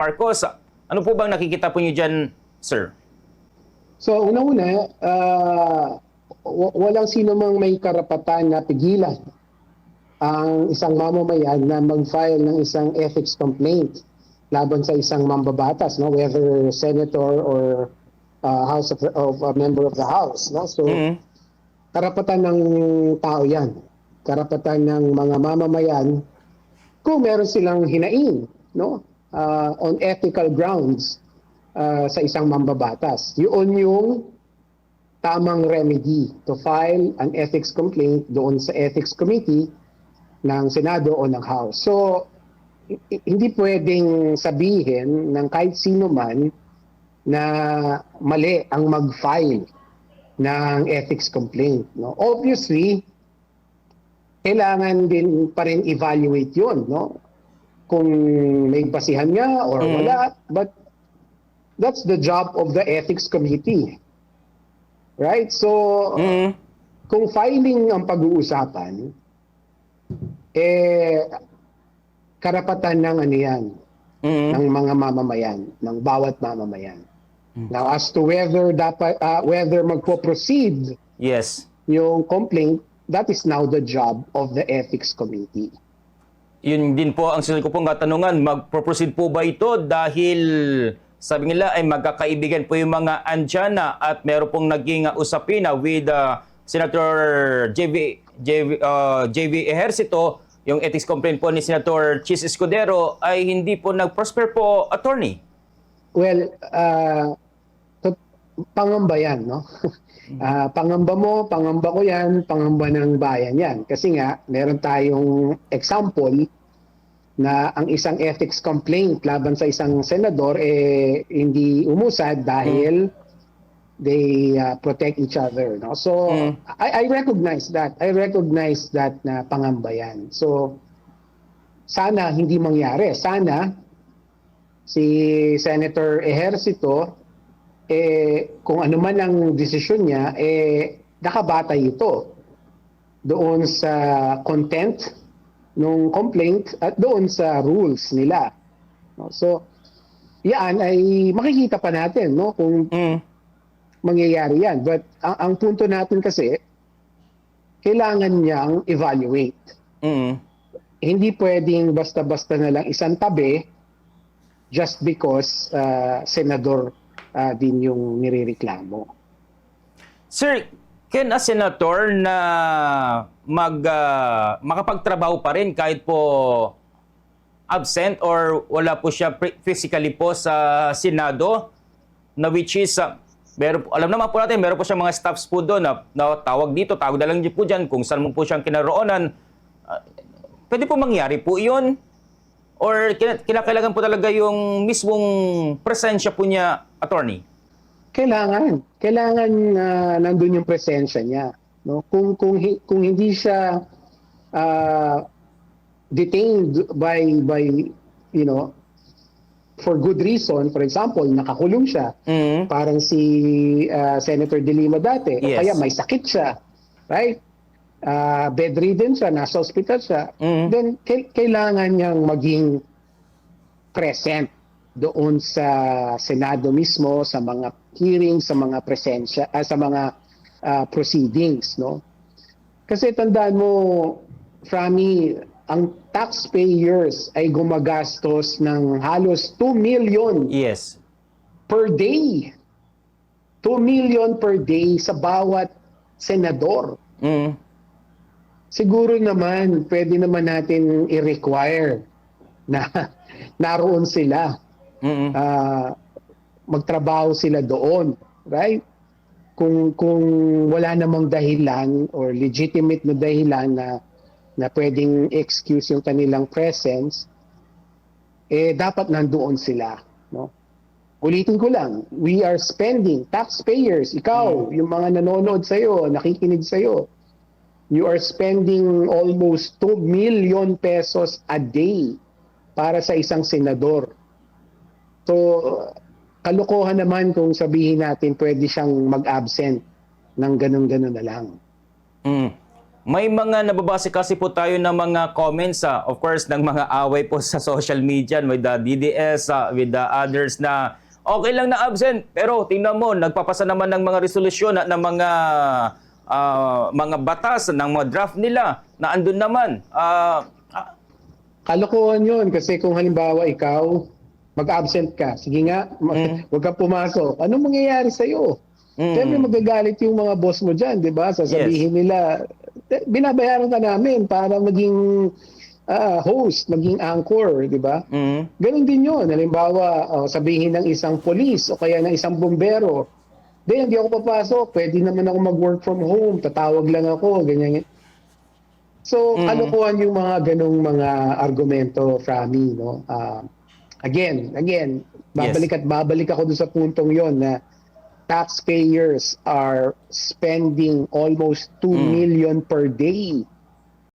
Marcos. Ano po bang nakikita po niyo dyan, sir? So, una-una, walang sino mang may karapatan na pigilan ang isang mamamayan na mag-file ng isang ethics complaint laban sa isang mambabatas, no? Whether senator or house of a member of the house, no? So, karapatan ng tao 'yan. Karapatan ng mga mamamayan kung meron silang hinaing, no? On ethical grounds sa isang mambabatas. Yun yung tamang remedy to file an ethics complaint doon sa ethics committee ng Senado o ng House. So, hindi pwedeng sabihin ng kahit sino man na mali ang mag-file ng ethics complaint. No? Obviously, kailangan din pa rin evaluate yun. No? Kung may basihan nga or wala. But that's the job of the ethics committee. Right? So, kung filing ang pag-uusapan, karapatan ng ano yan, ng mga mamamayan, ng bawat mamamayan. Now, as to whether whether magpo-proceed yung complaint, that is now the job of the ethics committee. Yun din po ang sunod ko pong katanungan, magpo-proceed po ba ito dahil sabi nila ay magkakaibigan po yung mga Andiana at meron pong naging usapina with Senator JV Ejercito, yung ethics complaint po ni Senator Chis Escudero ay hindi po nag-prosper po, attorney? Well, pangamba yan, no? Pangamba mo, pangamba ko yan, pangamba ng bayan yan. Kasi nga, meron tayong example na ang isang ethics complaint laban sa isang senador hindi umusad dahil they protect each other, no? So I recognize that. I recognize that na pangamba yan. So sana hindi mangyari. Sana si Senator Ejercito kung ano man ang desisyon niya nakabatay ito doon sa content nung complaint at doon sa rules nila. No? So, yan ay makikita pa natin, no, kung mangyayari yan. But ang punto natin kasi, kailangan niyang evaluate. Hindi pwedeng basta-basta na lang isang tabi just because senador din yung nirereklamo. Sir, can a senator na makapagtrabaho pa rin kahit po absent or wala po siya physically po sa Senado, na which is alam naman po natin, meron po siya mga staffs po doon na tawag dito, tawag na lang po dyan kung saan mo po siyang kinaroonan. Pwede po mangyari po yun? Or kinakailangan po talaga yung mismong presensya po niya, attorney? Kailangan nandun yung presensya niya, no? Kung hindi siya detained by for good reason, for example, nakakulong siya, parang si Senator De Lima dati, o kaya may sakit siya, right? Bedridden siya, nasa hospital siya, then kailangan niyang maging present doon sa Senado mismo, sa mga hearings, sa mga presensya, sa mga proceedings, no? Kasi tandaan mo, Frami, ang taxpayers ay gumagastos ng halos 2 million per day. 2 million per day sa bawat senador. Siguro naman, pwede naman natin i-require na naroon sila. Magtrabaho sila doon, right? Kung wala namang dahilan or legitimate na dahilan na pwedeng excuse yung kanilang presence, dapat nandoon sila, no? Ulitin ko lang, we are spending, taxpayers, ikaw, yung mga nanonood sa'yo, nakikinig sa'yo, you are spending almost 2 million pesos a day para sa isang senador. So, kalokohan naman kung sabihin natin pwede siyang mag-absent ng ganun-ganun na lang. May mga nababase kasi po tayo ng mga comments, of course, ng mga away po sa social media with the DDS, with the others na okay lang na absent. Pero tingnan mo, nagpapasa naman ng mga resolusyon at ng mga batas, ng mga draft nila na andun naman. Kalokohan yun kasi kung halimbawa ikaw mag-absent ka, sige nga, huwag kang pumasok. Anong mangyayari sa'yo? Siyempre magagalit yung mga boss mo dyan, di ba? Sasabihin nila, binabayaran ka namin para maging host, maging anchor, di ba? Ganon din yun. Halimbawa, sabihin ng isang polis o kaya ng isang bombero, hindi ako papasok, pwede naman ako mag-work from home, tatawag lang ako, ganyan. So, kalokohan yung mga ganong mga argumento, Frami, no? Again, babalik ako dun sa puntong yon na taxpayers are spending almost 2 million per day